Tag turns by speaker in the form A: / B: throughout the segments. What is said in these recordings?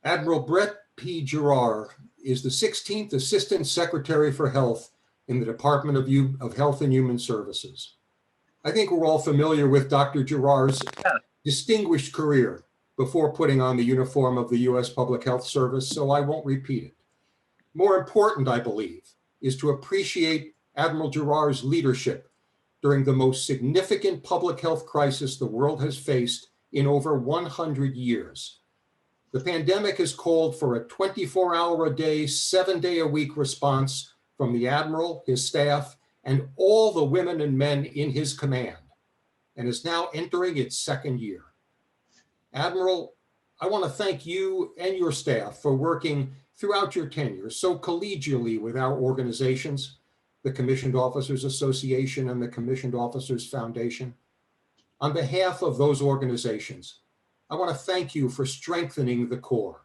A: Admiral Brett P. Giroir is the 16th Assistant Secretary for Health in the Department of Health and Human Services. I think we're all familiar with Dr. Giroir's distinguished career before putting on the uniform of the U.S. Public Health Service, so I won't repeat it. More important, I believe, is to appreciate Admiral Giroir's leadership during the most significant public health crisis the world has faced in over 100 years. The pandemic has called for a 24-hour-a-day, 7-day-a-week response from the Admiral, his staff, and all the women and men in his command, and is now entering its second year. Admiral, I want to thank you and your staff for working throughout your tenure so collegially with our organizations, the Commissioned Officers Association and the Commissioned Officers Foundation. On behalf of those organizations, I want to thank you for strengthening the COA,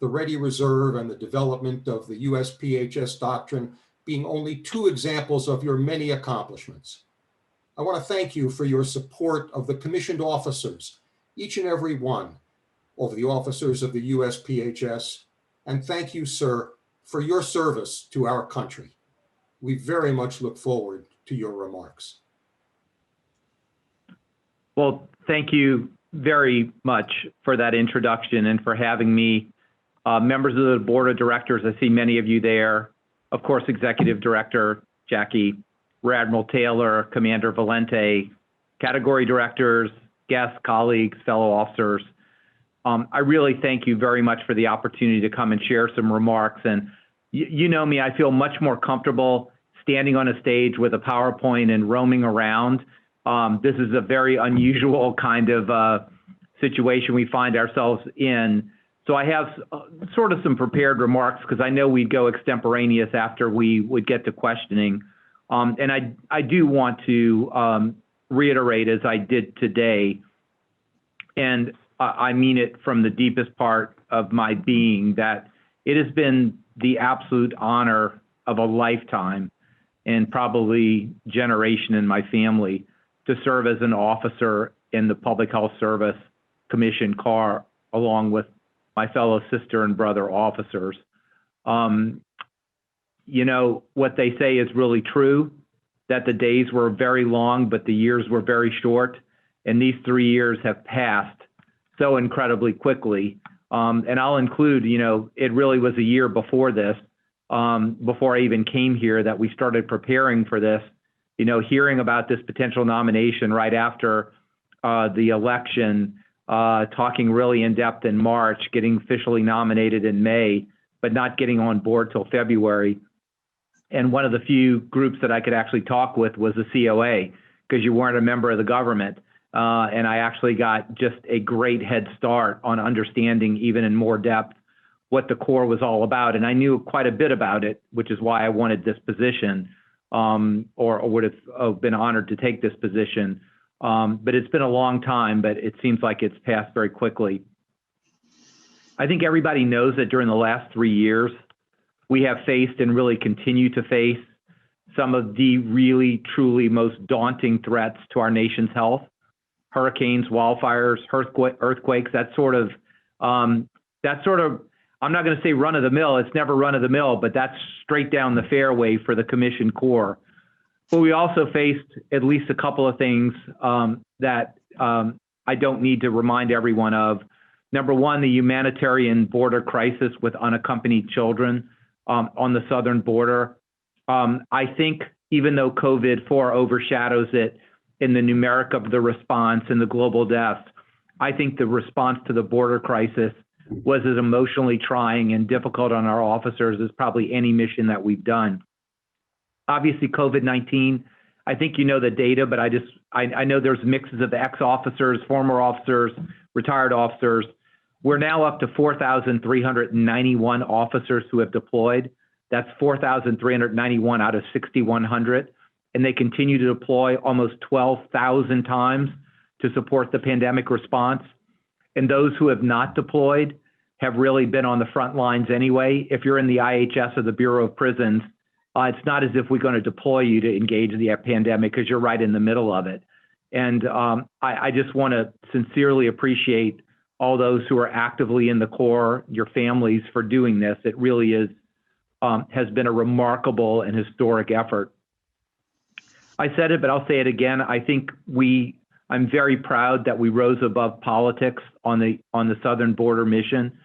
A: the Ready Reserve and the development of the USPHS doctrine being only two examples of your many accomplishments. I want to thank you for your support of the commissioned officers, each and every one of the officers of the USPHS, and thank you, sir, for your service to our country. We very much look forward to your remarks.
B: Well, thank you very much for that introduction and for having me. Members of the board of directors, I see many of you there. Of course, Executive Director Jackie, Rear Admiral Taylor, Commander Valente, category directors, guests, colleagues, fellow officers. I really thank you very much for the opportunity to come and share some remarks. And you know me, I feel much more comfortable standing on a stage with a PowerPoint and roaming around. This is a very unusual kind of situation we find ourselves in. So I have sort of some prepared remarks because I know we'd go extemporaneous after we would get to questioning. And I do want to reiterate, as I did today, and I mean it from the deepest part of my being, that it has been the absolute honor of a lifetime and probably generation in my family to serve as an officer in the Public Health Service Commission CAR, along with my fellow sister and brother officers. You know, what they say is really true, that the days were very long, but the years were very short. And these 3 years have passed so incredibly quickly. And I'll include, you know, it really was a year before this, before I even came here, that we started preparing for this, you know, hearing about this potential nomination right after the election, talking really in depth in March, getting officially nominated in May, but not getting on board till February. And one of the few groups that I could actually talk with was the COA, because you weren't a member of the government. And I actually got just a great head start on understanding even in more depth what the CORE was all about. And I knew quite a bit about it, which is why I wanted this position, or would have been honored to take this position. But it's been a long time, but it seems like it's passed very quickly. I think everybody knows that during the last 3 years, we have faced and really continue to face some of the really, truly most daunting threats to our nation's health. Hurricanes, wildfires, earthquakes, that sort of, I'm not going to say run of the mill, it's never run of the mill, but that's straight down the fairway for the Commission Corps. But we also faced at least a couple of things that I don't need to remind everyone of. Number one, the humanitarian border crisis with unaccompanied children on the southern border. I think even though COVID-4 overshadows it in the numeric of the response and the global deaths, I think the response to the border crisis was as emotionally trying and difficult on our officers as probably any mission that we've done. Obviously, COVID-19, I think you know the data, but I know there's mixes of ex-officers, former officers, retired officers. We're now up to 4,391 officers who have deployed. That's 4,391 out of 6,100. And they continue to deploy almost 12,000 times to support the pandemic response. And those who have not deployed have really been on the front lines anyway. If you're in the IHS or the Bureau of Prisons, it's not as if we're going to deploy you to engage in the pandemic, because you're right in the middle of it. And I just want to sincerely appreciate all those who are actively in the Corps, your families, for doing this. It really is has been a remarkable and historic effort. I said it, but I'll say it again. I think I'm very proud that we rose above politics on the southern border mission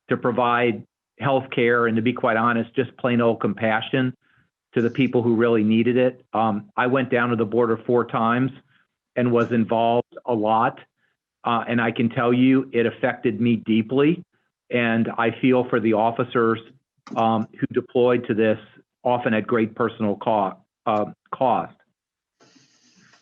B: to provide health care and, to be quite honest, just plain old compassion to the people who really needed it. I went down to the border 4 times and was involved a lot. And I can tell you it affected me deeply. And I feel for the officers who deployed to this, often at great personal cost.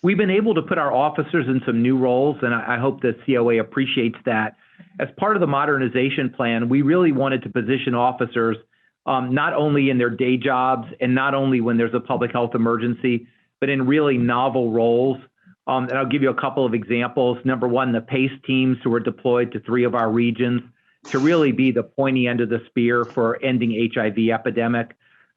B: We've been able to put our officers in some new roles, and I hope the COA appreciates that. As part of the modernization plan, we really wanted to position officers not only in their day jobs and not only when there's a public health emergency, but in really novel roles. And I'll give you a couple of examples. Number one, the PACE teams who were deployed to 3 of our regions to really be the pointy end of the spear for ending HIV epidemic.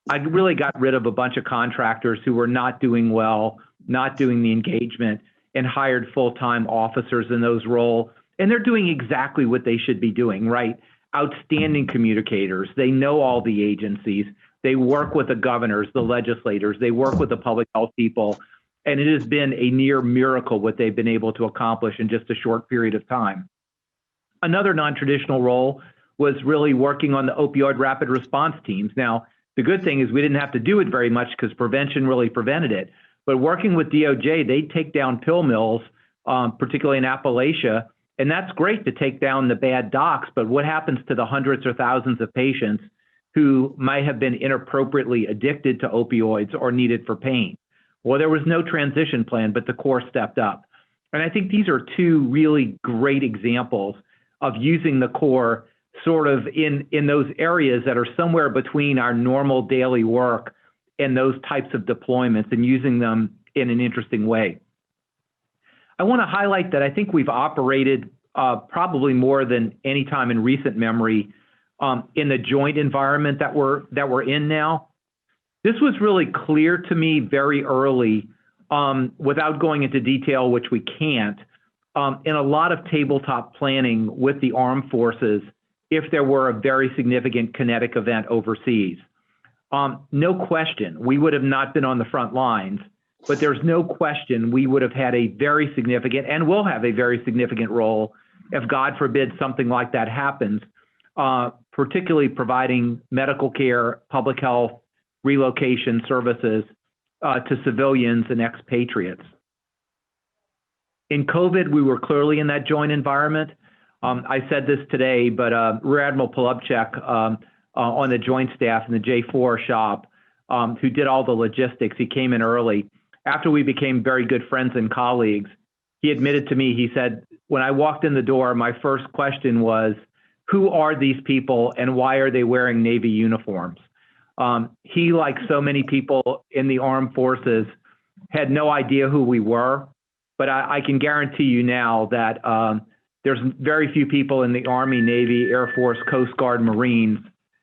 B: I really got rid of a bunch of contractors who were not doing well, not doing the engagement, and hired full-time officers in those roles. And they're doing exactly what they should be doing, right? Outstanding communicators. They know all the agencies. They work with the governors, the legislators. They work with the public health people. And it has been a near miracle what they've been able to accomplish in just a short period of time. Another non-traditional role was really working on the opioid rapid response teams. Now, the good thing is we didn't have to do it very much because prevention really prevented it. But working with DOJ, they take down pill mills, particularly in Appalachia, and that's great to take down the bad docs. But what happens to the hundreds or thousands of patients who might have been inappropriately addicted to opioids or needed for pain? Well, there was no transition plan, but the Corps stepped up. And I think these are 2 really great examples of using the Corps sort of in those areas that are somewhere between our normal daily work and those types of deployments, and using them in an interesting way. I want to highlight that I think we've operated probably more than any time in recent memory in the joint environment that we're in now. This was really clear to me very early, without going into detail, which we can't, in a lot of tabletop planning with the armed forces if there were a very significant kinetic event overseas. No question, we would have not been on the front lines, but there's no question we would have had a very significant, and will have a very significant role if, God forbid, something like that happens, particularly providing medical care, public health, relocation services to civilians and expatriates. In COVID, we were clearly in that joint environment. I said this today, but Rear Admiral Polubchek on the joint staff in the J4 shop, who did all the logistics, he came in early. After we became very good friends and colleagues, he admitted to me, he said, when I walked in the door, my first question was, who are these people and why are they wearing Navy uniforms? He, like so many people in the armed forces, had no idea who we were, but I can guarantee you now that there's very few people in the Army, Navy, Air Force, Coast Guard, Marines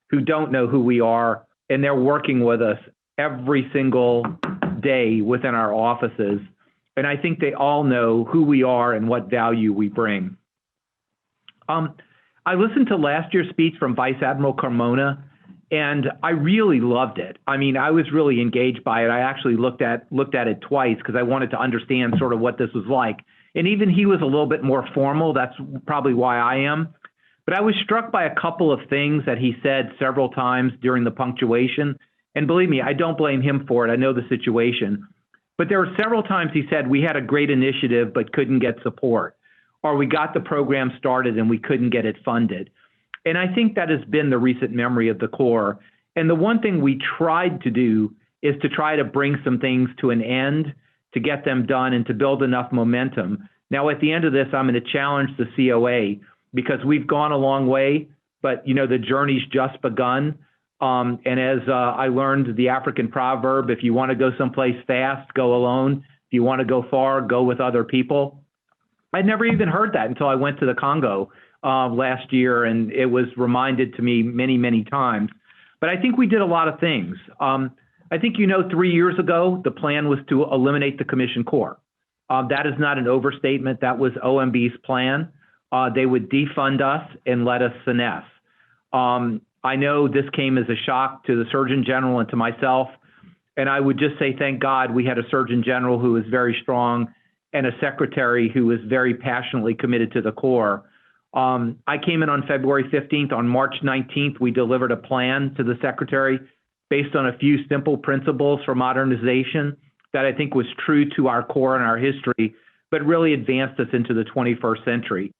B: who don't know who we are, and they're working with us every single day within our offices. And I think they all know who we are and what value we bring. I listened to last year's speech from Vice Admiral Carmona, and I really loved it. I mean, I was really engaged by it. I actually looked at it twice because I wanted to understand sort of what this was like. And even he was a little bit more formal. That's probably why I am. But I was struck by a couple of things that he said several times during the punctuation. And believe me, I don't blame him for it. I know the situation. But there were several times he said, we had a great initiative, but couldn't get support. Or we got the program started and we couldn't get it funded. And I think that has been the recent memory of the Corps. And the one thing we tried to do is to try to bring some things to an end, to get them done and to build enough momentum. Now, at the end of this, I'm going to challenge the COA because we've gone a long way, but you know, the journey's just begun. And as I learned the African proverb, if you want to go someplace fast, go alone. If you want to go far, go with other people. I'd never even heard that until I went to the Congo last year, and it was reminded to me many, many times. But I think we did a lot of things. I think, 3 years ago, the plan was to eliminate the Commissioned Corps. That is not an overstatement. That was OMB's plan. they would defund us and let us finesse. I know this came as a shock to the Surgeon General and to myself, and I would just say thank God we had a Surgeon General who was very strong and a secretary who was very passionately committed to the Corps. I came in on February 15th. On March 19th, we delivered a plan to the secretary based on a few simple principles for modernization that I think was true to our Corps and our history, but really advanced us into the 21st century.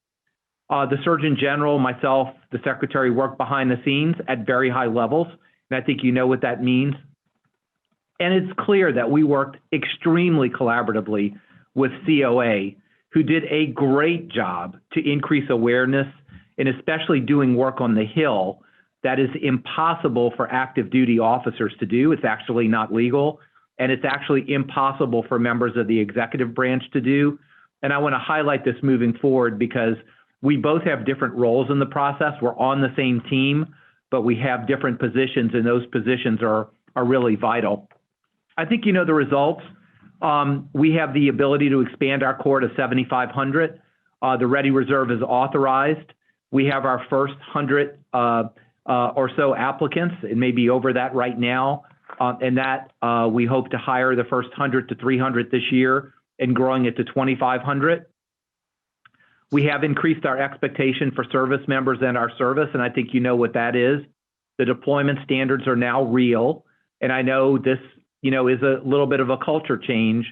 B: The Surgeon General, myself, the Secretary worked behind the scenes at very high levels, and I think you know what that means. And it's clear that we worked extremely collaboratively with COA, who did a great job to increase awareness and especially doing work on the Hill that is impossible for active duty officers to do. It's actually not legal, and it's actually impossible for members of the executive branch to do. And I want to highlight this moving forward because we both have different roles in the process. We're on the same team, but we have different positions, and those positions are really vital. I think you know the results. We have the ability to expand our Corps to 7,500. The Ready Reserve is authorized. We have our first 100 or so applicants. It may be over that right now, and that we hope to hire the first 100 to 300 this year and growing it to 2,500. We have increased our expectation for service members and our service, and I think you know what that is. The deployment standards are now real, and I know this, is a little bit of a culture change,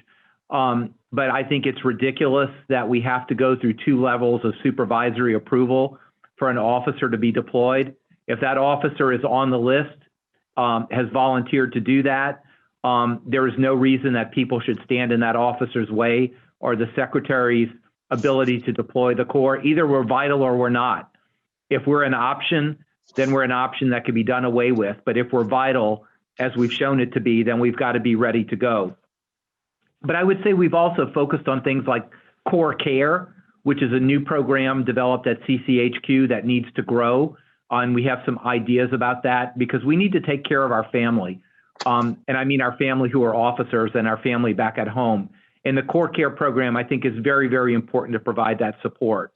B: but I think it's ridiculous that we have to go through 2 levels of supervisory approval for an officer to be deployed. If that officer is on the list, has volunteered to do that, there is no reason that people should stand in that officer's way or the secretary's ability to deploy the Corps. Either we're vital or we're not. If we're an option, then we're an option that can be done away with. But if we're vital, as we've shown it to be, then we've got to be ready to go. But I would say we've also focused on things like Corps Care, which is a new program developed at CCHQ that needs to grow. And we have some ideas about that because we need to take care of our family. And I mean our family who are officers and our family back at home. And the Corps Care program, I think, is very, very important to provide that support.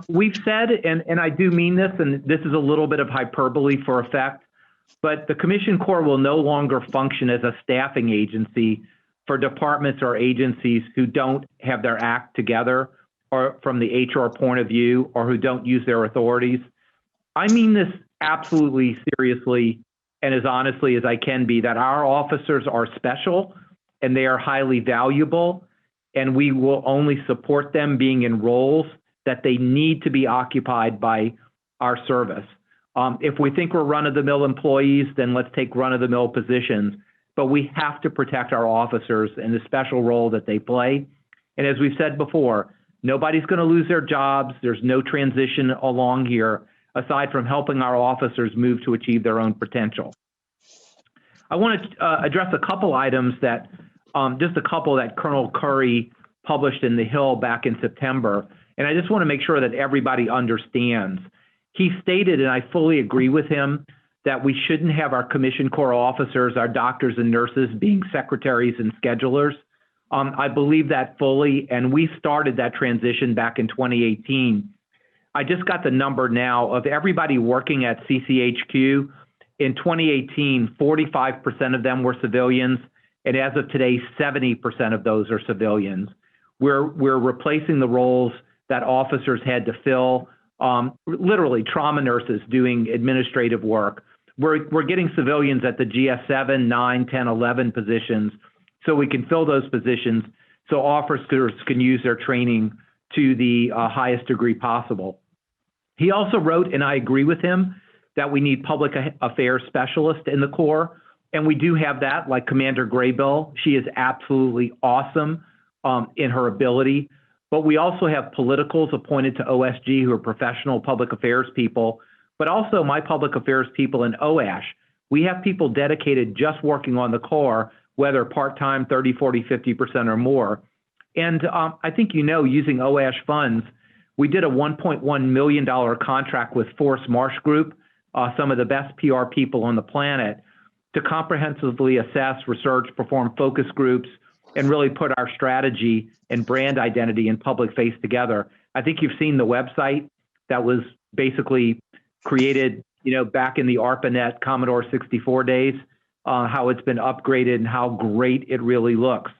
B: We've said, and I do mean this, and this is a little bit of hyperbole for effect, but the Commissioned Corps will no longer function as a staffing agency for departments or agencies who don't have their act together or from the HR point of view or who don't use their authorities. I mean this absolutely seriously and as honestly as I can be, that our officers are special and they are highly valuable, and we will only support them being in roles that they need to be occupied by our service. If we think we're run-of-the-mill employees, then let's take run-of-the-mill positions, but we have to protect our officers and the special role that they play. And as we've said before, nobody's going to lose their jobs. There's no transition along here, aside from helping our officers move to achieve their own potential. I want to address a couple items that, just a couple that Colonel Curry published in The Hill back in September. And I just want to make sure that everybody understands. He stated, and I fully agree with him, that we shouldn't have our Commissioned Corps officers, our doctors and nurses being secretaries and schedulers. I believe that fully, and we started that transition back in 2018. I just got the number now of everybody working at CCHQ. In 2018, 45% of them were civilians, and as of today, 70% of those are civilians. We're replacing the roles that officers had to fill, literally trauma nurses doing administrative work. We're getting civilians at the GS7, 9, 10, 11 positions, so we can fill those positions so officers can use their training to the highest degree possible. He also wrote, and I agree with him, that we need public affairs specialists in the Corps, and we do have that, like Commander Graybill. She is absolutely awesome in her ability, but we also have politicals appointed to OSG who are professional public affairs people, but also my public affairs people in OASH. We have people dedicated just working on the Corps, whether part-time, 30, 40, 50% or more. And I think using OASH funds, we did a $1.1 million contract with Force Marsh Group, some of the best PR people on the planet, to comprehensively assess, research, perform focus groups, and really put our strategy and brand identity and public face together. I think you've seen the website that was basically created, back in the ARPANET Commodore 64 days, how it's been upgraded and how great it really looks.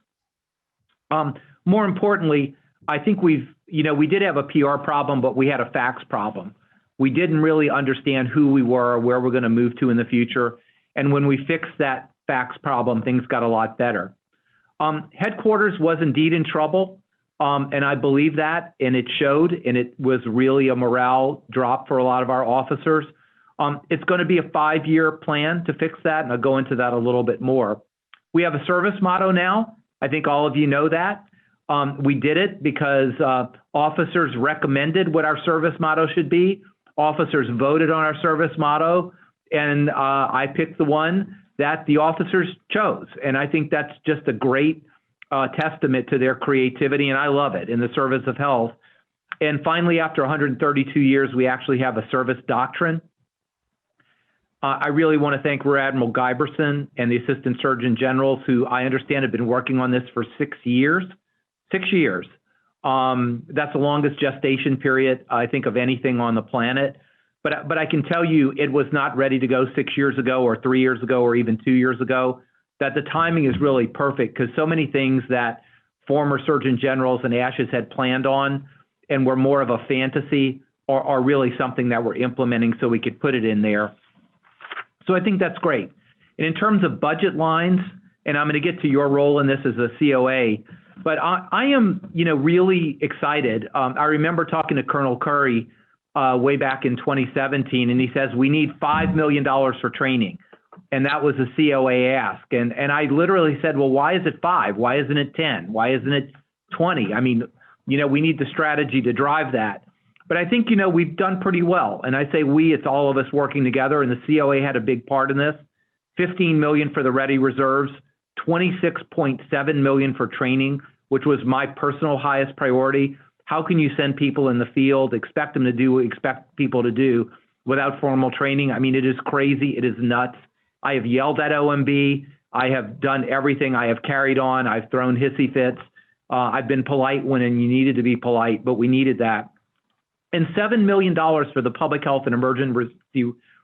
B: More importantly, I think we did have a PR problem, but we had a fax problem. We didn't really understand who we were or where we're going to move to in the future. And when we fixed that fax problem, things got a lot better. Headquarters was indeed in trouble, and I believe that, and it showed, and it was really a morale drop for a lot of our officers. It's going to be a 5-year plan to fix that, and I'll go into that a little bit more. We have a service motto now. I think all of you know that. We did it because officers recommended what our service motto should be. Officers voted on our service motto, and I picked the one that the officers chose. And I think that's just a great testament to their creativity, and I love it, in the service of health. And finally, after 132 years, we actually have a service doctrine. I really want to thank Rear Admiral Giberson and the Assistant Surgeon Generals, who I understand have been working on this for 6 years. 6 years. That's the longest gestation period, I think, of anything on the planet. But I can tell you it was not ready to go 6 years ago or 3 years ago or even 2 years ago, that the timing is really perfect because so many things that former Surgeon Generals and ASHs had planned on and were more of a fantasy are really something that we're implementing so we could put it in there. So I think that's great. And in terms of budget lines, and I'm going to get to your role in this as a COA, but I am, really excited. I remember talking to Colonel Curry way back in 2017, and he says, we need $5 million for training. And that was a COA ask. And I literally said, well, why is it 5? Why isn't it 10? Why isn't it 20? I mean, we need the strategy to drive that. But I think, we've done pretty well. And I say we, it's all of us working together, and the COA had a big part in this. $15 million for the ready reserves, $26.7 million for training, which was my personal highest priority. How can you send people in the field, expect them to do what you expect people to do without formal training? I mean, it is crazy. It is nuts. I have yelled at OMB. I have done everything. I have carried on. I've thrown hissy fits. I've been polite when you needed to be polite, but we needed that. And $7 million for the public health and emergency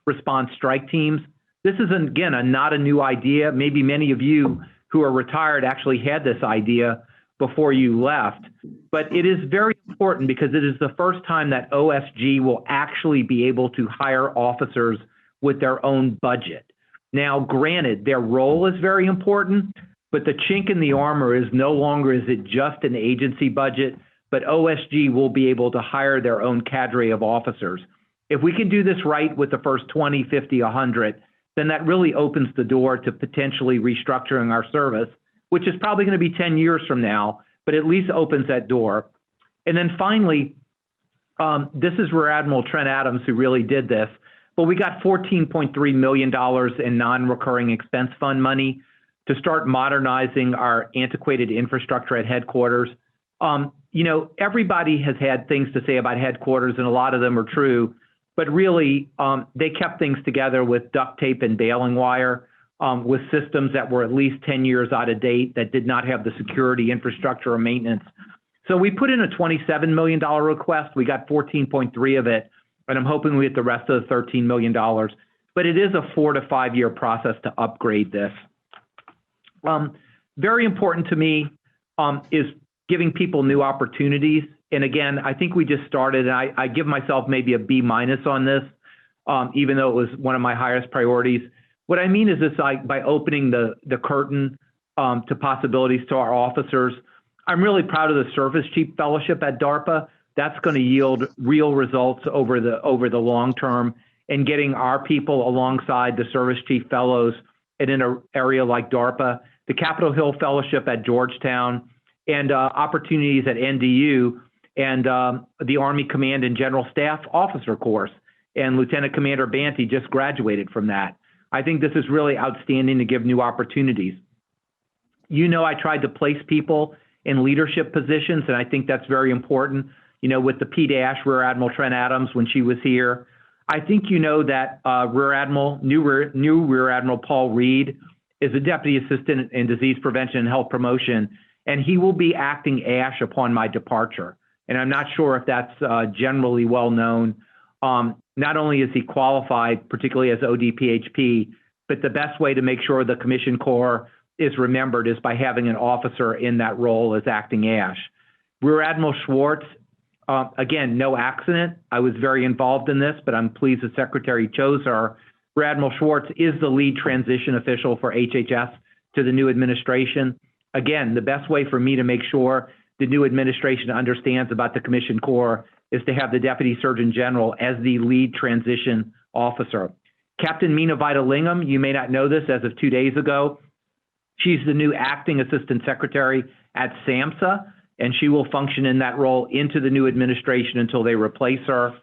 B: response strike teams. This is, again, not a new idea. Maybe many of you who are retired actually had this idea before you left. But it is very important because it is the first time that OSG will actually be able to hire officers with their own budget. Now, granted, their role is very important, but the chink in the armor is no longer is it just an agency budget, but OSG will be able to hire their own cadre of officers. If we can do this right with the first 20, 50, 100, then that really opens the door to potentially restructuring our service, which is probably going to be 10 years from now, but at least opens that door. And then finally, this is Rear Admiral Trent Adams who really did this, but we got $14.3 million in non-recurring expense fund money to start modernizing our antiquated infrastructure at headquarters. Everybody has had things to say about headquarters, and a lot of them are true, but really they kept things together with duct tape and baling wire, with systems that were at least 10 years out of date that did not have the security, infrastructure, or maintenance. So we put in a $27 million request. We got 14.3 of it, and I'm hoping we get the rest of the $13 million. But it is a 4 to 5 year process to upgrade this. Very important to me is giving people new opportunities. And again, I think we just started, and I give myself maybe a B- on this, even though it was one of my highest priorities. What I mean is this, by opening the curtain to possibilities to our officers. I'm really proud of the Service Chief Fellowship at DARPA. That's going to yield real results over the long term, and getting our people alongside the Service Chief Fellows in an area like DARPA, the Capitol Hill Fellowship at Georgetown, and opportunities at NDU, and the Army Command and General Staff Officer course. And Lieutenant Commander Banty just graduated from that. I think this is really outstanding to give new opportunities. I tried to place people in leadership positions, and I think that's very important. With the P-Dash, Rear Admiral Trent Adams, when she was here. I think that new Rear Admiral Paul Reed is a Deputy Assistant in Disease Prevention and Health Promotion, and he will be acting ASH upon my departure. and I'm not sure if that's generally well known. Not only is he qualified, particularly as ODPHP, but the best way to make sure the Commission Corps is remembered is by having an officer in that role as acting ASH. Rear Admiral Schwartz, again, no accident. I was very involved in this, but I'm pleased the Secretary chose her. Rear Admiral Schwartz is the lead transition official for HHS to the new administration. Again, the best way for me to make sure the new administration understands about the Commission Corps is to have the Deputy Surgeon General as the lead transition officer. Captain Mina Vitalingam, you may not know this as of 2 days ago, she's the new acting Assistant Secretary at SAMHSA, and she will function in that role into the new administration until they replace her.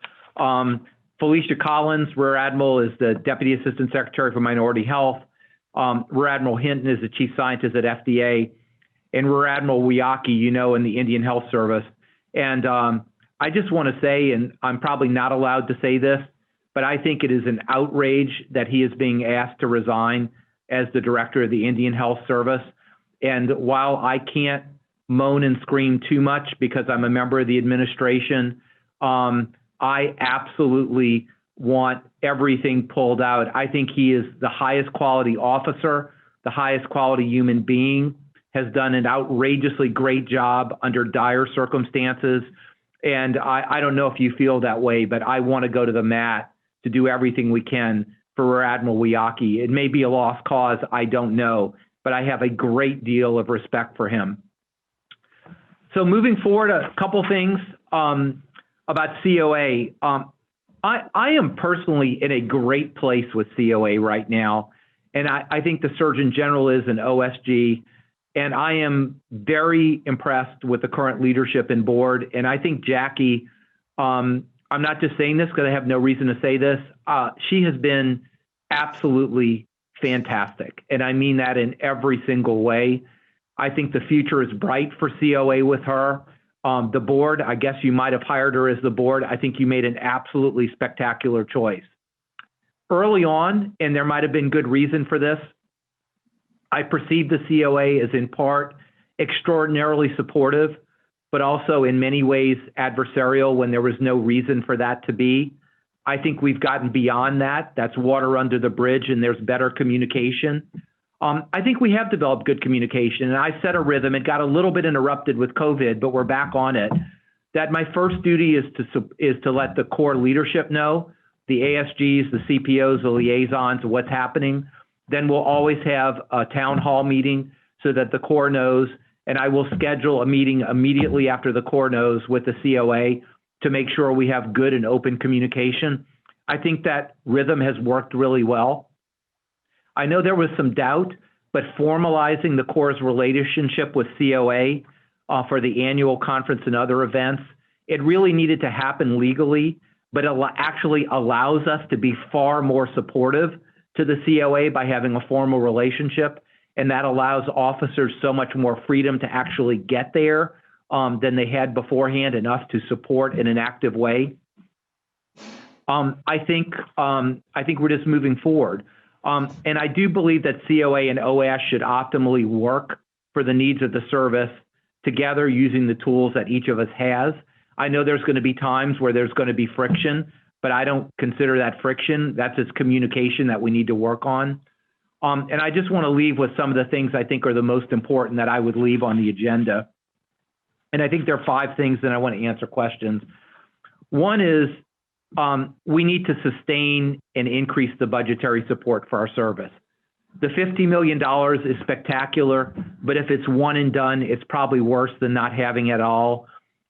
B: Felicia Collins, Rear Admiral, is the Deputy Assistant Secretary for Minority Health. Rear Admiral Hinton is the Chief Scientist at FDA. And Rear Admiral Wiyaki, you know, in the Indian Health Service. And I just want to say, and I'm probably not allowed to say this, but I think it is an outrage that he is being asked to resign as the Director of the Indian Health Service. And while I can't moan and scream too much because I'm a member of the administration, I absolutely want everything pulled out. I think he is the highest quality officer, the highest quality human being, has done an outrageously great job under dire circumstances. And I don't know if you feel that way, but I want to go to the mat to do everything we can for Rear Admiral Wiyaki. It may be a lost cause, I don't know, but I have a great deal of respect for him. So moving forward, a couple things about COA. I am personally in a great place with COA right now, and I think the Surgeon General is an OSG, and I am very impressed with the current leadership and board. And I think Jackie, I'm not just saying this because I have no reason to say this, she has been absolutely fantastic, and I mean that in every single way. I think the future is bright for COA with her. The board, I guess you might have hired her as the board. I think you made an absolutely spectacular choice. Early on, and there might have been good reason for this, I perceived the COA as in part extraordinarily supportive, but also in many ways adversarial when there was no reason for that to be. I think we've gotten beyond that. That's water under the bridge, and there's better communication. I think we have developed good communication, and I set a rhythm. It got a little bit interrupted with COVID, but we're back on it. That my first duty is to let the core leadership know, the ASGs, the CPOs, the liaisons, what's happening. Then we'll always have a town hall meeting so that the core knows, and I will schedule a meeting immediately after the core knows with the COA to make sure we have good and open communication. I think that rhythm has worked really well. I know there was some doubt, but formalizing the Corps' relationship with COA for the annual conference and other events, it really needed to happen legally, but it actually allows us to be far more supportive to the COA by having a formal relationship, and that allows officers so much more freedom to actually get there than they had beforehand, and us to support in an active way. I think we're just moving forward. And I do believe that COA and OAS should optimally work for the needs of the service together using the tools that each of us has. I know there's going to be times where there's going to be friction, but I don't consider that friction. That's just communication that we need to work on. And I just want to leave with some of the things I think are the most important that I would leave on the agenda. And I think there are 5 things that I want to answer questions. One is, we need to sustain and increase the budgetary support for our service. The $50 million is spectacular, but if it's one and done, it's probably worse than not having it all.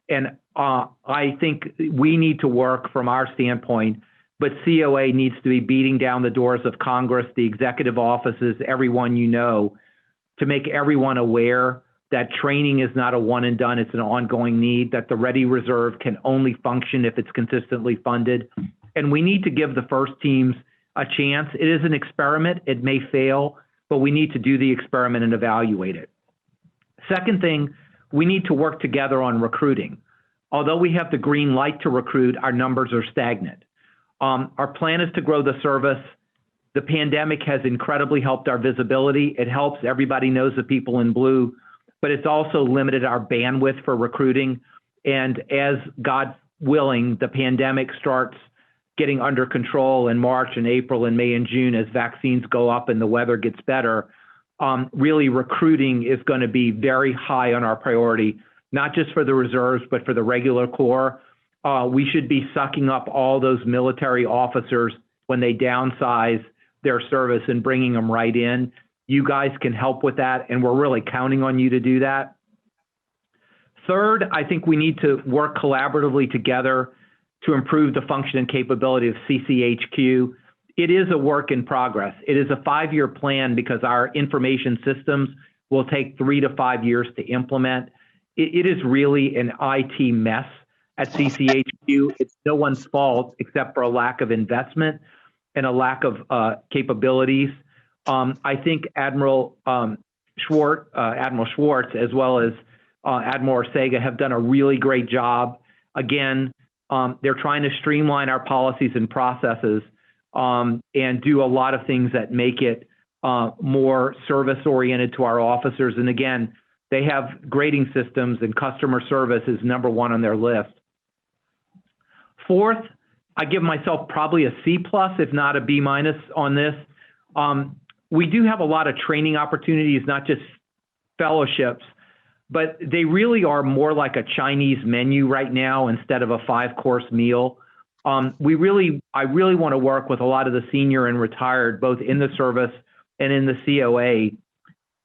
B: And I think we need to work from our standpoint, but COA needs to be beating down the doors of Congress, the executive offices, everyone you know, to make everyone aware that training is not a one and done, it's an ongoing need, that the Ready Reserve can only function if it's consistently funded. And we need to give the first teams a chance. It is an experiment, it may fail, but we need to do the experiment and evaluate it. Second thing, we need to work together on recruiting. Although we have the green light to recruit, our numbers are stagnant. Our plan is to grow the service. The pandemic has incredibly helped our visibility. It helps everybody knows the people in blue, but it's also limited our bandwidth for recruiting. And as God willing, the pandemic starts getting under control in March and April and May and June as vaccines go up and the weather gets better, really recruiting is going to be very high on our priority, not just for the reserves, but for the regular Corps. We should be sucking up all those military officers when they downsize their service and bringing them right in. You guys can help with that, and we're really counting on you to do that. Third, I think we need to work collaboratively together to improve the function and capability of CCHQ. It is a work in progress. It is a 5-year plan because our information systems will take 3 to 5 years to implement. It is really an IT mess at CCHQ. It's no one's fault except for a lack of investment and a lack of capabilities. I think Admiral Schwartz, as well as Admiral Ortega, have done a really great job. Again, they're trying to streamline our policies and processes and do a lot of things that make it more service-oriented to our officers. And again, they have grading systems, and customer service is number 1 on their list. Fourth, I give myself probably a C+, if not a B- on this. We do have a lot of training opportunities, not just fellowships, but they really are more like a Chinese menu right now instead of a 5-course meal. I really want to work with a lot of the senior and retired, both in the service and in the COA,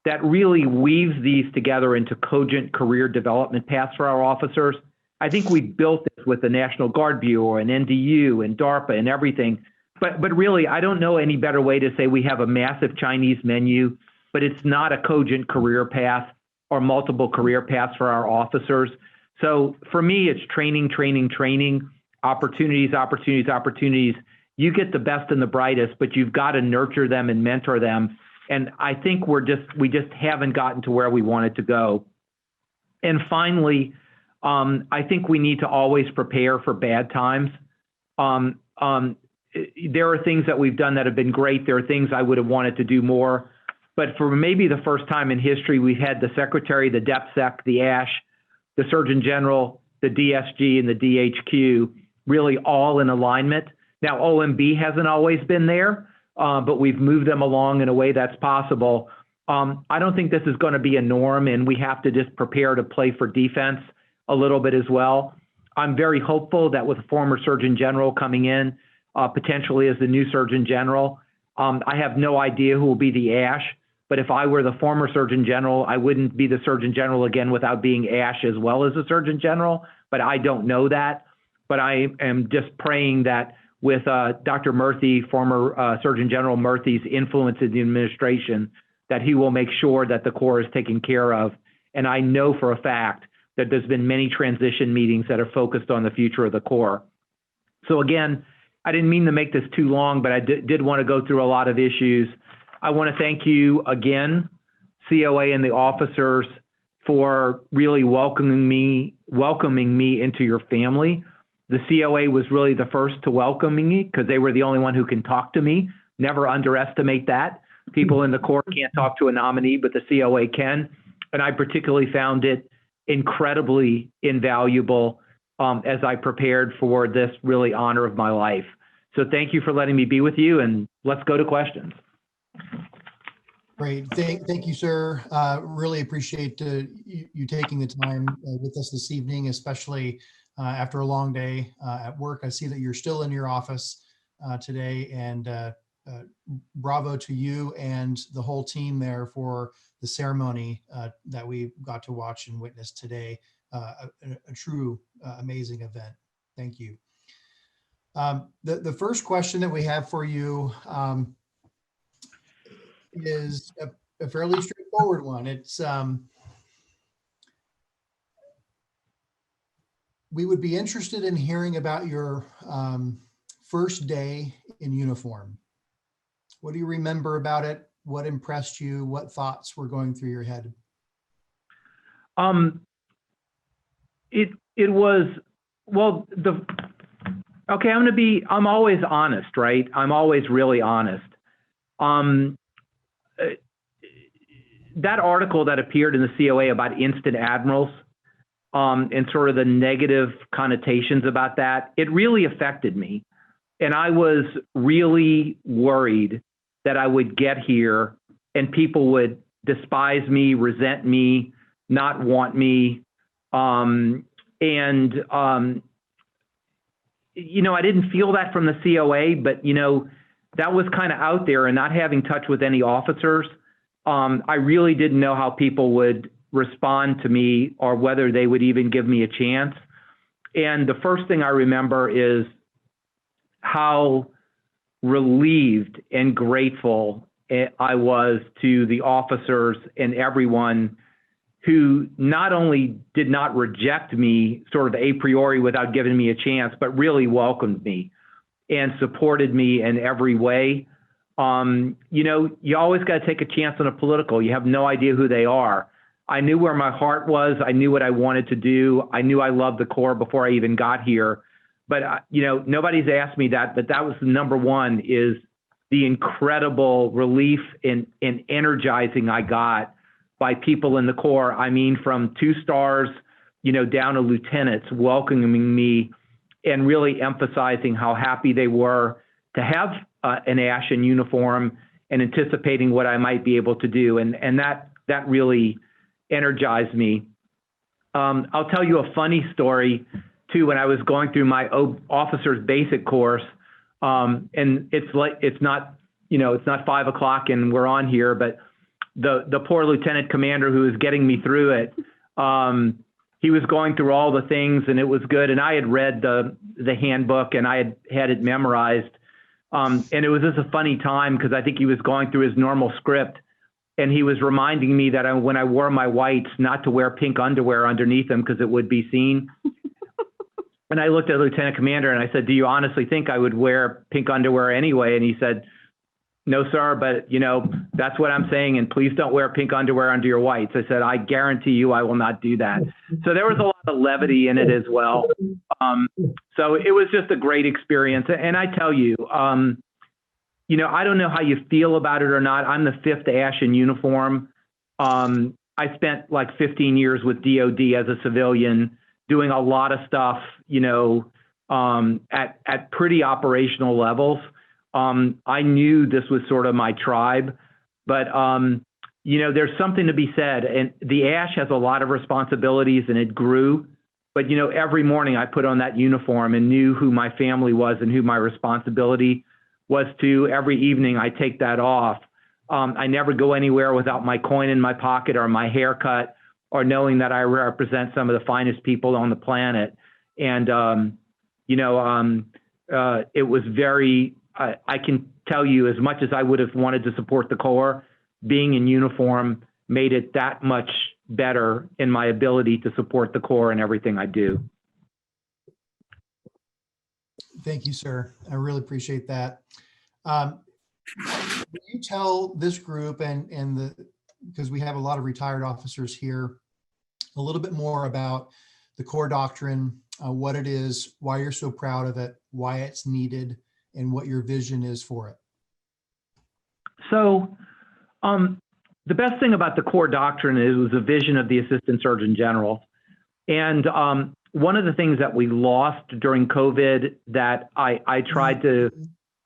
B: that really weaves these together into cogent career development paths for our officers. I think we built this with the National Guard Bureau and NDU and DARPA and everything. But really, I don't know any better way to say we have a massive Chinese menu, but it's not a cogent career path or multiple career paths for our officers. So for me, it's training, opportunities. You get the best and the brightest, but you've got to nurture them and mentor them. And I think we just haven't gotten to where we wanted to go. And finally, I think we need to always prepare for bad times. There are things that we've done that have been great. There are things I would have wanted to do more. But for maybe the first time in history, we've had the Secretary, the DepSec, the ASH, the Surgeon General, the DSG, and the DHQ really all in alignment. Now, OMB hasn't always been there, but we've moved them along in a way that's possible. I don't think this is going to be a norm, and we have to just prepare to play for defense a little bit as well. I'm very hopeful that with the former Surgeon General coming in, potentially as the new Surgeon General, I have no idea who will be the ASH, but if I were the former Surgeon General, I wouldn't be the Surgeon General again without being ASH as well as the Surgeon General, but I don't know that. But I am just praying that with Dr. Murthy, former Surgeon General Murthy's influence in the administration, that he will make sure that the Corps is taken care of. And I know for a fact that there's been many transition meetings that are focused on the future of the Corps. So again, I didn't mean to make this too long, but I did want to go through a lot of issues. I want to thank you again, COA and the officers, for really welcoming me into your family. The COA was really the first to welcome me because they were the only one who can talk to me. Never underestimate that. People in the Corps can't talk to a nominee, but the COA can. And I particularly found it incredibly invaluable as I prepared for this really honor of my life. So thank you for letting me be with you, and let's go to questions.
C: Great. Thank you, sir. Really appreciate you taking the time with us this evening, especially after a long day at work. I see that you're still in your office today, and bravo to you and the whole team there for the ceremony that we got to watch and witness today. A true amazing event. Thank you. The first question that we have for you is a fairly straightforward one. It's we would be interested in hearing about your first day in uniform. What do you remember about it? What impressed you? What thoughts were going through your head?
B: It was, well, okay, I'm always honest, right? I'm always really honest. That article that appeared in the COA about instant admirals, and sort of the negative connotations about that, it really affected me. And I was really worried that I would get here and people would despise me, resent me, not want me. I didn't feel that from the COA, but, that was kind of out there, and not having touch with any officers. I really didn't know how people would respond to me or whether they would even give me a chance. And the first thing I remember is how relieved and grateful I was to the officers and everyone who not only did not reject me sort of a priori without giving me a chance, but really welcomed me and supported me in every way. You always got to take a chance on a political. You have no idea who they are. I knew where my heart was. I knew what I wanted to do. I knew I loved the Corps before I even got here. But, nobody's asked me that, but that was the number one, is the incredible relief and energizing I got by people in the Corps. I mean, from 2 stars, down to lieutenants welcoming me and really emphasizing how happy they were to have an Ashen uniform and anticipating what I might be able to do. And that really energized me. I'll tell you a funny story too. When I was going through my officer's basic course, and it's not 5 o'clock and we're on here, but the poor lieutenant commander who was getting me through it, he was going through all the things and it was good. And I had read the handbook and I had it memorized. And it was just a funny time because I think he was going through his normal script and he was reminding me that when I wore my whites, not to wear pink underwear underneath them because it would be seen. And I looked at the lieutenant commander and I said, "Do you honestly think I would wear pink underwear anyway?" And he said, "No, sir, but that's what I'm saying. And please don't wear pink underwear under your whites." I said, "I guarantee you I will not do that." So there was a lot of levity in it as well. So it was just a great experience. And I tell you, I don't know how you feel about it or not. I'm the 5th Ashen uniform. I spent like 15 years with DOD as a civilian doing a lot of stuff, at pretty operational levels. I knew this was sort of my tribe, but, there's something to be said. And the Ash has a lot of responsibilities and it grew. But, every morning I put on that uniform and knew who my family was and who my responsibility was to. Every evening I take that off. I never go anywhere without my coin in my pocket or my haircut or knowing that I represent some of the finest people on the planet. And, it was very, I can tell you, as much as I would have wanted to support the Corps, being in uniform made it that much better in my ability to support the Corps and everything I do.
C: Thank you, sir. I really appreciate that. Will you tell this group because we have a lot of retired officers here, a little bit more about the Corps doctrine, what it is, why you're so proud of it, why it's needed, and what your vision is for it?
B: So the best thing about the Corps doctrine is it was a vision of the Assistant Surgeon General. And one of the things that we lost during COVID that I tried to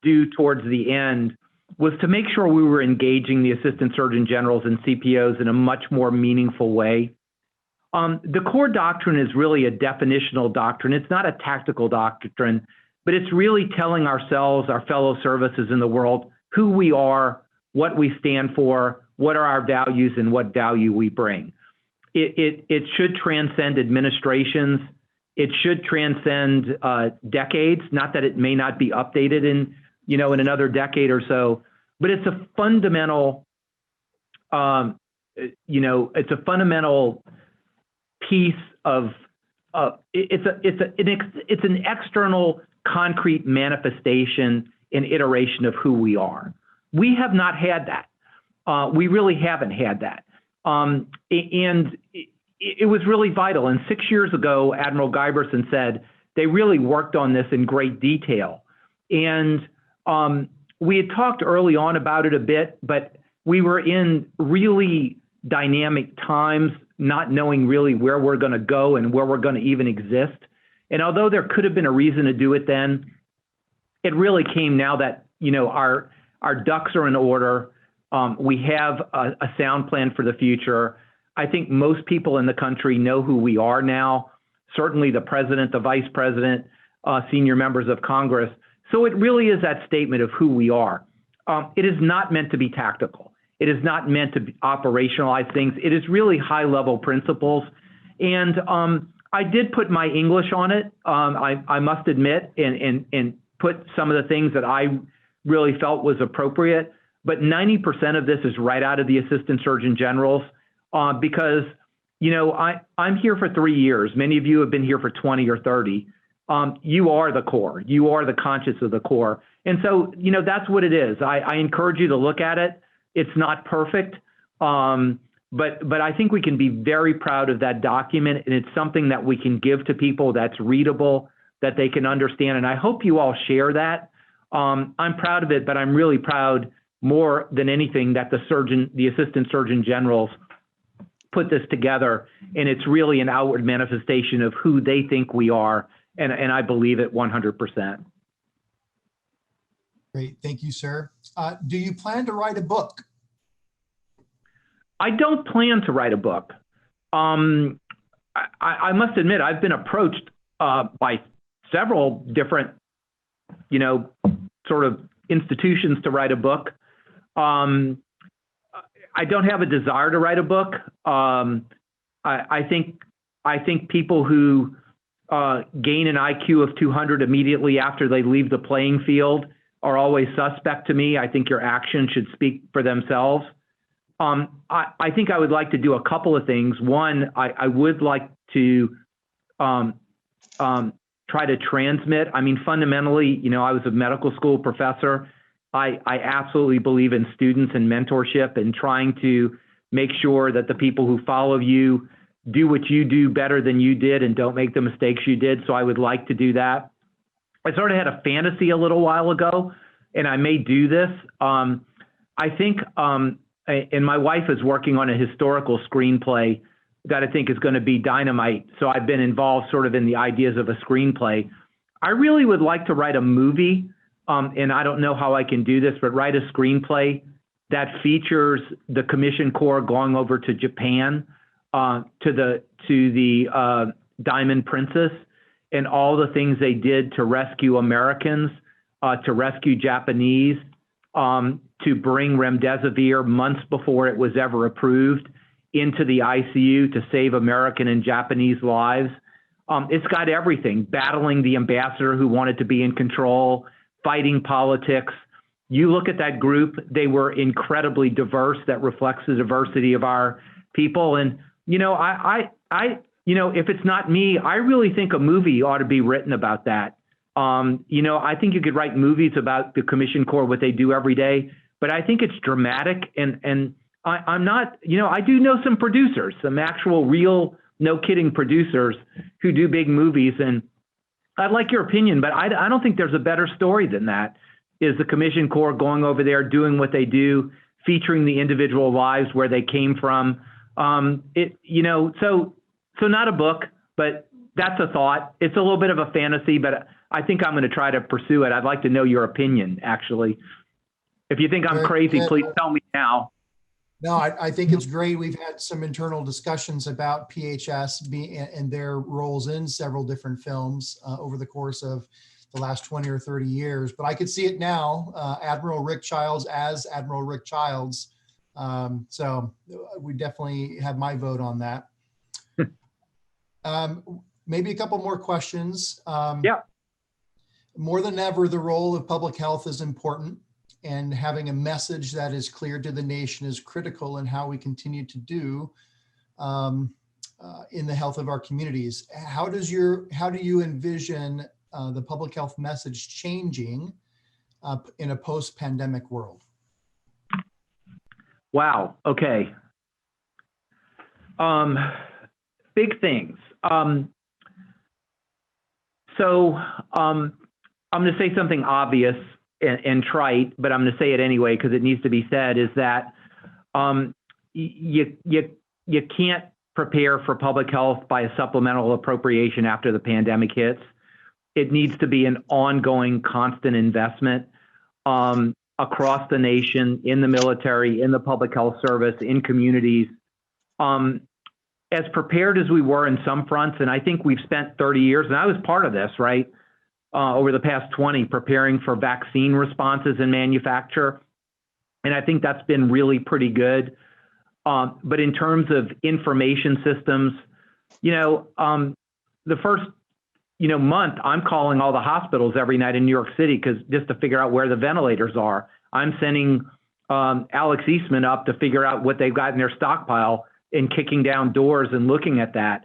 B: do towards the end was to make sure we were engaging the Assistant Surgeon Generals and CPOs in a much more meaningful way. The Corps doctrine is really a definitional doctrine. It's not a tactical doctrine, but it's really telling ourselves, our fellow services in the world, who we are, what we stand for, what are our values, and what value we bring. It should transcend administrations. It should transcend decades. Not that it may not be updated in another decade or so, but it's a fundamental, it's a fundamental piece of. It's an external, concrete manifestation and iteration of who we are. We have not had that. We really haven't had that. And it was really vital. And 6 years ago, Admiral Giberson said they really worked on this in great detail. And we had talked early on about it a bit, but we were in really dynamic times not knowing really where we're going to go and where we're going to even exist. And although there could have been a reason to do it then, it really came now that, our ducks are in order. We have a sound plan for the future. I think most people in the country know who we are now, certainly the president, the vice president, senior members of Congress. So it really is that statement of who we are. It is not meant to be tactical. It is not meant to operationalize things. It is really high-level principles. And I did put my English on it, I must admit, and put some of the things that I really felt was appropriate. But 90% of this is right out of the Assistant Surgeon General's because, I'm here for 3 years. Many of you have been here for 20 or 30. You are the core. You are the conscience of the core. And so, that's what it is. I encourage you to look at it. It's not perfect, but I think we can be very proud of that document, and it's something that we can give to people that's readable, that they can understand. And I hope you all share that. I'm proud of it, but I'm really proud more than anything that the Assistant Surgeon Generals put this together, and it's really an outward manifestation of who they think we are, and I believe it 100%.
C: Great. Thank you, sir. Do you plan to write a book?
B: I don't plan to write a book. I must admit, I've been approached by several different, sort of institutions to write a book. I don't have a desire to write a book. I think people who gain an IQ of 200 immediately after they leave the playing field are always suspect to me. I think your actions should speak for themselves. I think I would like to do a couple of things. One, I would like to try to transmit. I mean, fundamentally, I was a medical school professor. I absolutely believe in students and mentorship and trying to make sure that the people who follow you do what you do better than you did and don't make the mistakes you did. So I would like to do that. I sort of had a fantasy a little while ago, and I may do this. I think, and my wife is working on a historical screenplay that I think is going to be dynamite. So I've been involved sort of in the ideas of a screenplay. I really would like to write a movie, and I don't know how I can do this, but write a screenplay that features the Commission Corps going over to Japan to the Diamond Princess and all the things they did to rescue Americans, to rescue Japanese, to bring remdesivir months before it was ever approved into the ICU to save American and Japanese lives. It's got everything, battling the ambassador who wanted to be in control, fighting politics. You look at that group, they were incredibly diverse. That reflects the diversity of our people. And, if it's not me, I really think a movie ought to be written about that. I think you could write movies about the Commission Corps, what they do every day, but I think it's dramatic. And I'm not, I do know some producers, some actual real, no kidding producers who do big movies. And I'd like your opinion, but I don't think there's a better story than that, is the Commission Corps going over there, doing what they do, featuring the individual lives where they came from. So not a book, but that's a thought. It's a little bit of a fantasy, but I think I'm going to try to pursue it. I'd like to know your opinion, actually. If you think I'm crazy, please tell me now.
C: No, I think it's great. We've had some internal discussions about PHS and their roles in several different films over the course of the last 20 or 30 years. But I could see it now, Admiral Rick Childs as Admiral Rick Childs. So we definitely have my vote on that. Maybe a couple more questions.
B: Yeah.
C: More than ever, the role of public health is important, and having a message that is clear to the nation is critical in how we continue to do in the health of our communities. How do you envision the public health message changing in a post-pandemic world? Wow.
B: Okay. Big things. So I'm going to say something obvious and trite, but I'm going to say it anyway because it needs to be said, is that you can't prepare for public health by a supplemental appropriation after the pandemic hits. It needs to be an ongoing, constant investment across the nation, in the military, in the public health service, in communities. As prepared as we were in some fronts, and I think we've spent 30 years, and I was part of this, right, over the past 20, preparing for vaccine responses in manufacture. And I think that's been really pretty good. But in terms of information systems, the first, month, I'm calling all the hospitals every night in New York City just to figure out where the ventilators are. I'm sending Alex Eastman up to figure out what they've got in their stockpile and kicking down doors and looking at that.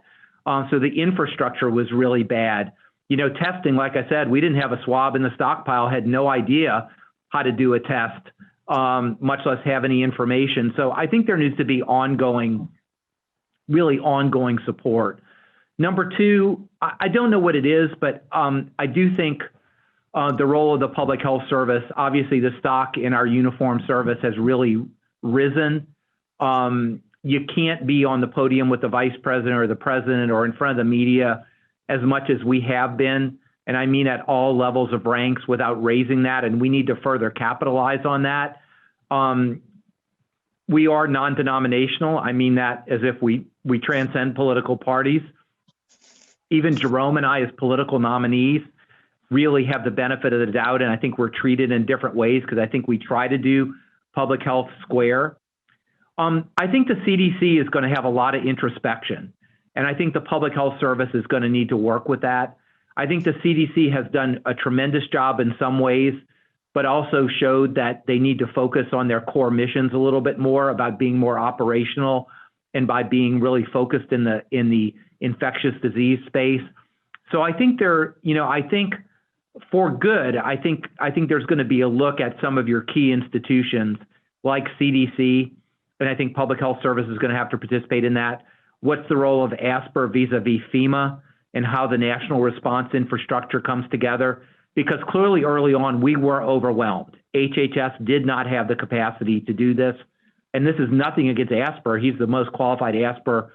B: So the infrastructure was really bad. Testing, like I said, we didn't have a swab in the stockpile, had no idea how to do a test, much less have any information. So I think there needs to be really ongoing support. Number two, I don't know what it is, but I do think the role of the public health service, obviously the stock in our uniform service has really risen. You can't be on the podium with the vice president or the president or in front of the media as much as we have been, and I mean at all levels of ranks, without raising that, and we need to further capitalize on that. We are non-denominational. I mean that as if we transcend political parties. Even Jerome and I, as political nominees, really have the benefit of the doubt, and I think we're treated in different ways because I think we try to do public health square. I think the CDC is going to have a lot of introspection, and I think the public health service is going to need to work with that. I think the CDC has done a tremendous job in some ways, but also showed that they need to focus on their core missions a little bit more, about being more operational and by being really focused in the infectious disease space. So I think I think for good, I think there's going to be a look at some of your key institutions like CDC, and I think Public Health Service is going to have to participate in that. What's the role of ASPR vis-a-vis FEMA and how the national response infrastructure comes together? Because clearly early on, we were overwhelmed. HHS did not have the capacity to do this. And this is nothing against ASPR. He's the most qualified ASPR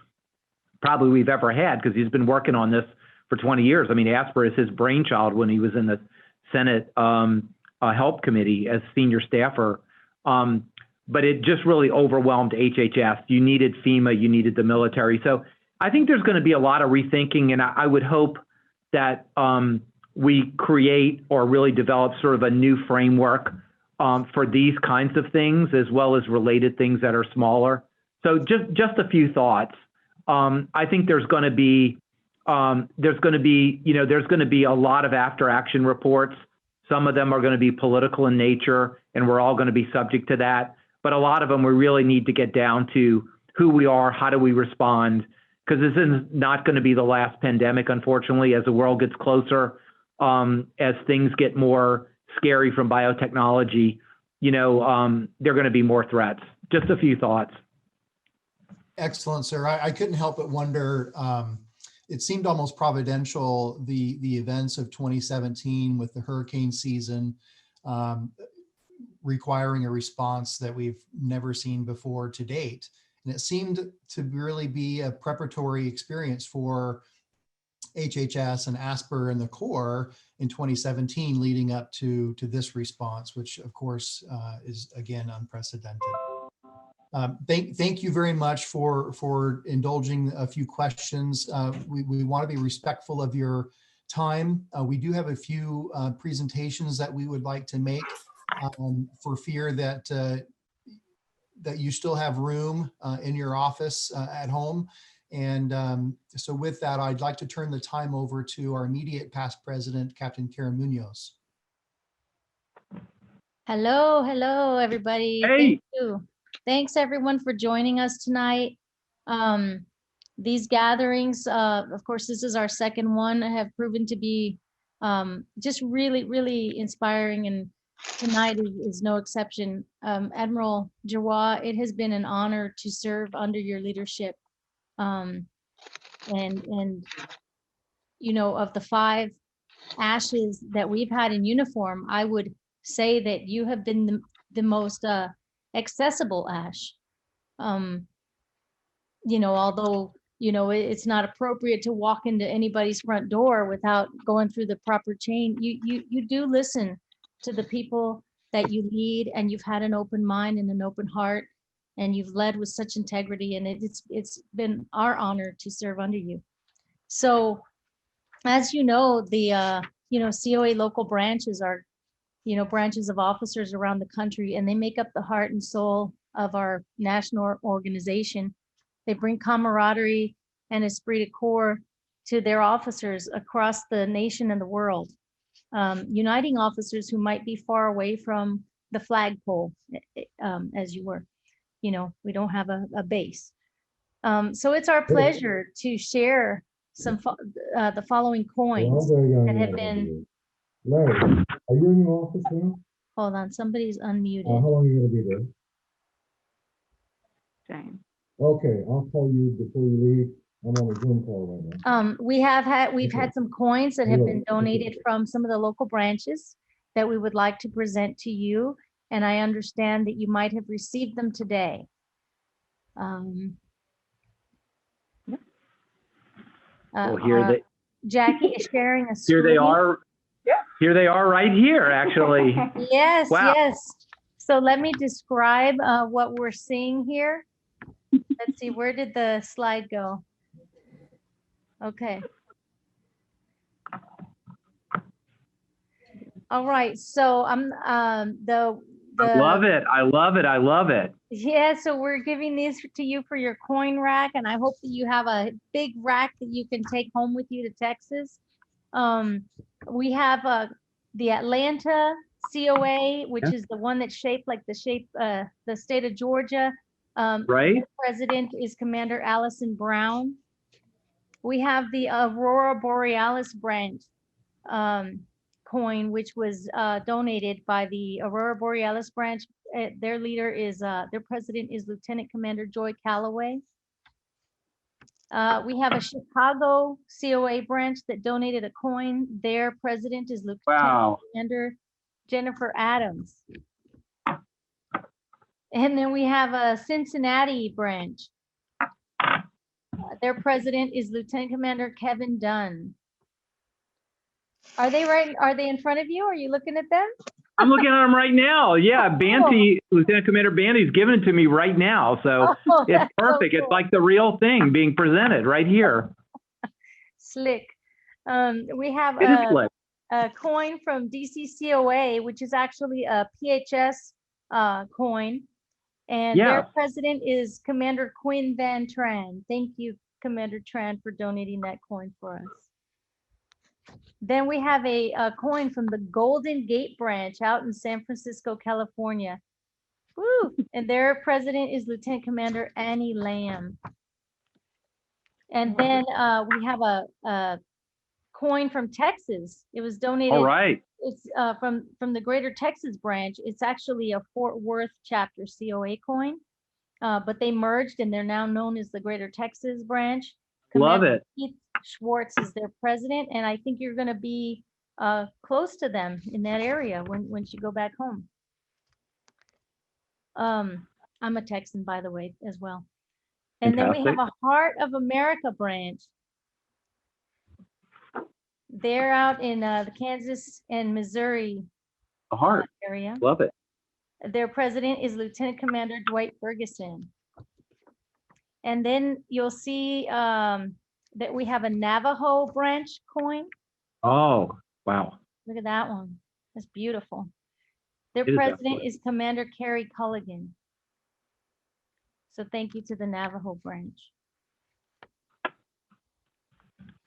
B: probably we've ever had because he's been working on this for 20 years. I mean, ASPR is his brainchild when he was in the Senate Help Committee as senior staffer. But it just really overwhelmed HHS. You needed FEMA, you needed the military. So I think there's going to be a lot of rethinking, and I would hope that we create or really develop sort of a new framework for these kinds of things, as well as related things that are smaller. So just a few thoughts. I think there's going to be a lot of after action reports. Some of them are going to be political in nature, and we're all going to be subject to that. But a lot of them, we really need to get down to who we are, how do we respond, because this is not going to be the last pandemic, unfortunately, as the world gets closer, as things get more scary from biotechnology, there are going to be more threats. Just a few thoughts.
C: Excellent, sir. I couldn't help but wonder, it seemed almost providential, the events of 2017 with the hurricane season, requiring a response that we've never seen before to date. And it seemed to really be a preparatory experience for HHS and ASPR and the COA in 2017 leading up to this response, which of course is again unprecedented. Thank you very much for indulging a few questions. We want to be respectful of your time. We do have a few presentations that we would like to make for fear that that you still have room in your office at home. And so with that, I'd like to turn the time over to our immediate past president, Captain Karen Munoz.
D: Hello, everybody.
B: Hey.
D: Thank you. Thanks everyone for joining us tonight. These gatherings, of course, this is our second one, have proven to be just really, really inspiring, and tonight is no exception. Admiral Giroir, it has been an honor to serve under your leadership. And of the 5 ashes that we've had in uniform, I would say that you have been the most accessible ash. Although it's not appropriate to walk into anybody's front door without going through the proper chain. You do listen to the people that you lead, and you've had an open mind and an open heart, and you've led with such integrity, and it's been our honor to serve under you. So, as you know, the COA local branches are, branches of officers around the country, and they make up the heart and soul of our national organization. They bring camaraderie and esprit de corps to their officers across the nation and the world, uniting officers who might be far away from the flagpole, as you were. We don't have a base. So it's our pleasure to share the following coins that have been.
E: Larry, are you in your office now?
D: Hold on, somebody's
E: How
D: unmuted.
E: long are you gonna be there?
F: Jane.
E: Okay, I'll call you before you leave. I'm on a Zoom call right now.
D: We've had some coins that have been donated from some of the local branches that we would like to present to you. And I understand that you might have received them today.
B: Well, here
D: Jackie is sharing a
B: here they
D: screen.
B: are. Here they are right here, actually.
D: Yes,
B: Wow.
D: yes. So let me describe what we're seeing here. Let's see, where did the slide go? Okay. All right, so I'm
B: I love it. I love it. I love it.
D: Yeah, so we're giving these to you for your coin rack, and I hope that you have a big rack that you can take home with you to Texas. We have the Atlanta COA, which is the one that's shaped like the state of Georgia.
B: Right?
D: The president is Commander Allison Brown. We have the Aurora Borealis branch coin, which was donated by the Aurora Borealis branch. Their president is Lieutenant Commander Joy Calloway. We have a Chicago COA branch that donated a coin. Their president is Lieutenant Commander Jennifer Adams. And then we have a Cincinnati branch. Their president is Lieutenant Commander Kevin Dunn. Are they right? Are they in front of you? Are you looking at them?
B: I'm looking at them right now. Yeah, Banty, Lieutenant Commander Banty's giving it to me right now. So it's perfect. So cool. It's like the real thing being presented right here.
D: Slick. We have a coin from DCCOA, which is actually a PHS coin. And their president is Commander Quinn Van Tran. Thank you, Commander Tran, for donating that coin for us. Then we have a coin from the Golden Gate branch out in San Francisco, California. Woo! And their president is Lieutenant Commander Annie Lamb. And then we have a coin from Texas. It was donated.
B: All right.
D: It's from the Greater Texas branch. It's actually a Fort Worth chapter COA coin, but they merged and they're now known as the Greater Texas branch.
B: Love it.
D: Keith Schwartz is their president, and I think you're going to be close to them in that area when you go back home. I'm a Texan, by the way, as well. And
B: Fantastic.
D: then we have a Heart of America branch. They're out in the Kansas and Missouri area.
B: Love it.
D: Their president is Lieutenant Commander Dwight Ferguson. And then you'll see that we have a Navajo branch coin.
B: Oh, wow.
D: Look at that one. That's beautiful. Their president is Commander Kerry Culligan. So thank you to the Navajo branch.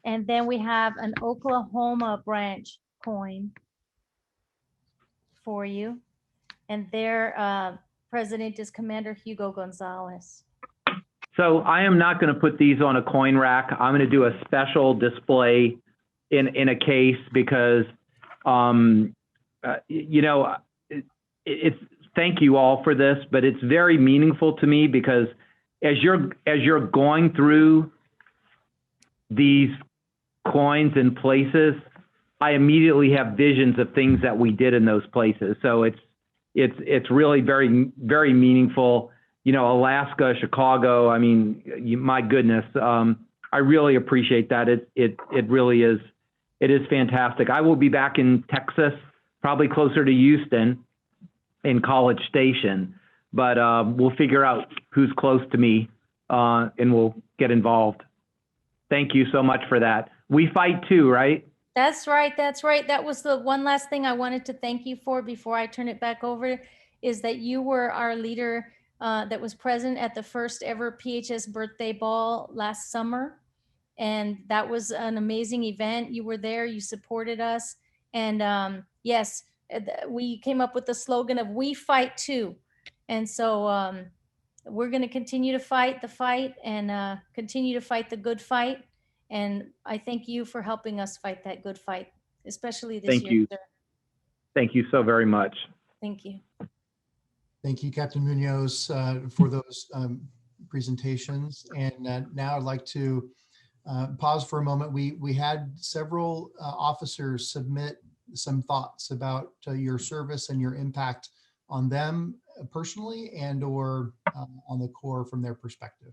D: And then we have an Oklahoma branch coin for you. And their president is Commander Hugo Gonzalez.
B: So I am not going to put these on a coin rack. I'm going to do a special display in a case because, you know, it's thank you all for this, but it's very meaningful to me because as you're going through these coins and places, I immediately have visions of things that we did in those places. So it's really very, very meaningful. You know, Alaska, Chicago, I mean, my goodness, I really appreciate that. It really is. It is fantastic. I will be back in Texas, probably closer to Houston in College Station, but we'll figure out who's close to me and we'll get involved. Thank you so much for that. We fight too, right?
D: That's right. That's right. That was the one last thing I wanted to thank you for before I turn it back over, is that you were our leader that was present at the first ever PHS birthday ball last summer. And that was an amazing event. You were there, you supported us. And yes, we came up with the slogan of "We Fight Too." And so we're going to continue to fight the fight and continue to fight the good fight. And I thank you for helping us fight that good fight, especially this
B: Thank
D: year,
B: you.
D: sir.
B: Thank you so very much.
D: Thank you.
C: Thank you, Captain Munoz, for those presentations. And now I'd like to pause for a moment. We had several officers submit some thoughts about your service and your impact on them personally and or on the Corps from their perspective.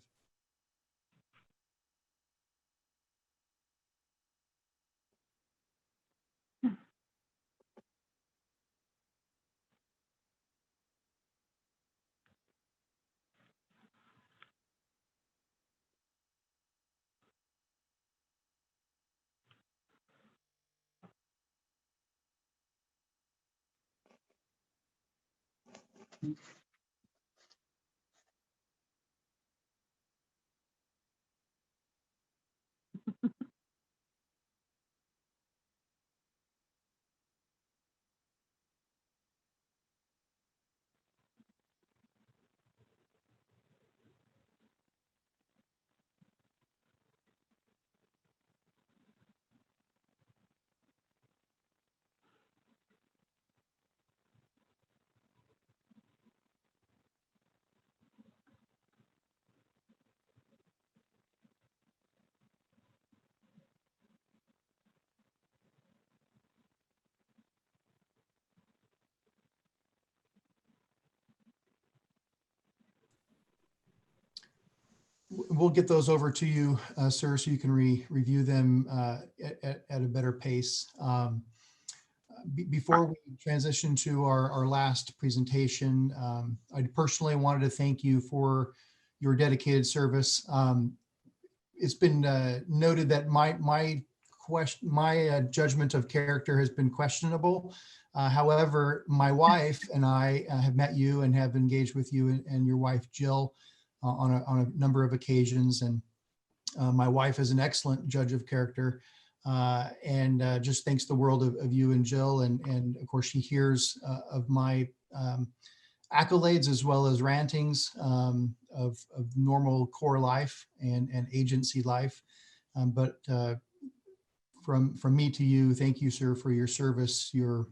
C: We'll get those over to you, sir, so you can review them at a better pace. Before we transition to our last presentation, I personally wanted to thank you for your dedicated service. It's been noted that my judgment of character has been questionable. However, my wife and I have met you and have engaged with you and your wife, Jill, on a number of occasions. And my wife is an excellent judge of character and just thinks the world of you and Jill. And of course, she hears of my accolades as well as rantings of normal Corps life and agency life. But from me to you, thank you, sir, for your service, your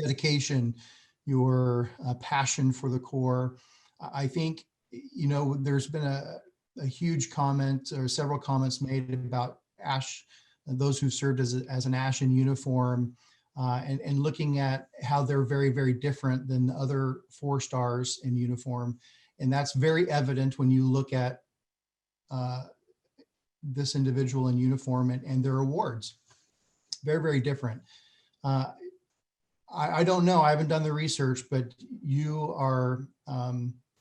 C: dedication, your passion for the Corps. I think, you know, there's been a huge comment or several comments made about ASH, those who served as an ASH in uniform, and looking at how they're very, very different than the other 4 stars in uniform. And that's very evident when you look at this individual in uniform and their awards. Very, very different. I don't know, I haven't done the research, but you are,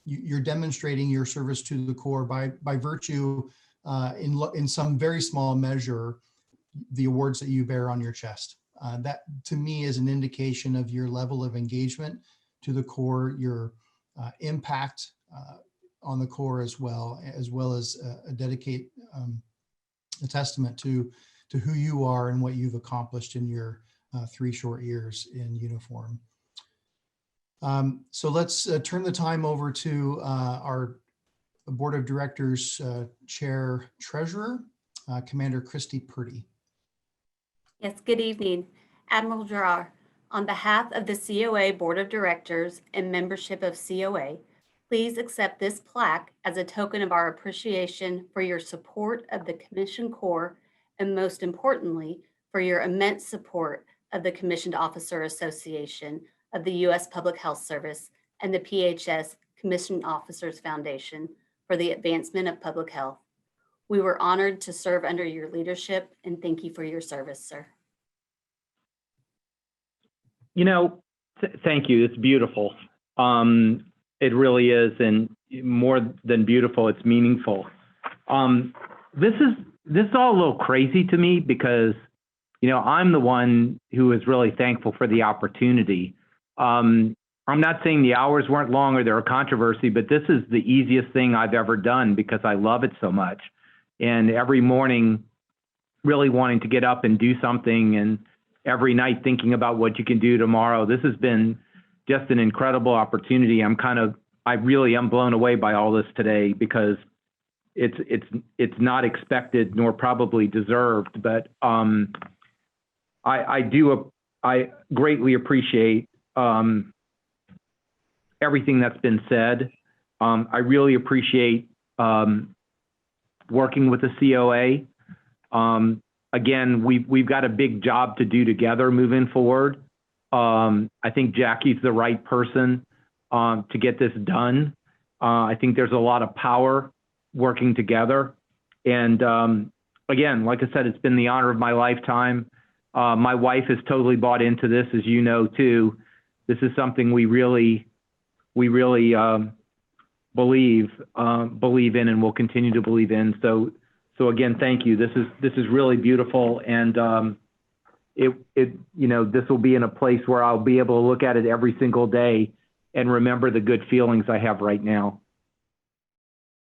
C: you're demonstrating your service to the Corps by virtue, in some very small measure, the awards that you bear on your chest. That to me is an indication of your level of engagement to the Corps, your impact on the Corps as well as a testament to who you are and what you've accomplished in your 3 short years in uniform. So let's turn the time over to our Board of Directors Chair Treasurer, Commander Christy Purdy.
F: Yes, good evening. Admiral Giroir, on behalf of the COA Board of Directors and membership of COA, please accept this plaque as a token of our appreciation for your support of the Commissioned Corps and most importantly, for your immense support of the Commissioned Officer Association of the U.S. Public Health Service and the PHS Commissioned Officers Foundation for the advancement of public health. We were honored to serve under your leadership, and thank you for your service, sir.
B: You know, thank you. It's beautiful. It really is, and more than beautiful, it's meaningful. This is all a little crazy to me because, you know, I'm the one who is really thankful for the opportunity. I'm not saying the hours weren't long or there were controversy, but this is the easiest thing I've ever done because I love it so much. And every morning, really wanting to get up and do something, and every night thinking about what you can do tomorrow. This has been just an incredible opportunity. I really am blown away by all this today because it's not expected nor probably deserved, but I greatly appreciate everything that's been said. I really appreciate working with the COA. Again, we've got a big job to do together moving forward. I think Jackie's the right person to get this done. I think there's a lot of power working together. And again, like I said, it's been the honor of my lifetime. My wife has totally bought into this, as you know, too. This is something we really believe in and will continue to believe in. So again, thank you. This is really beautiful, and this will be in a place where I'll be able to look at it every single day and remember the good feelings I have right now.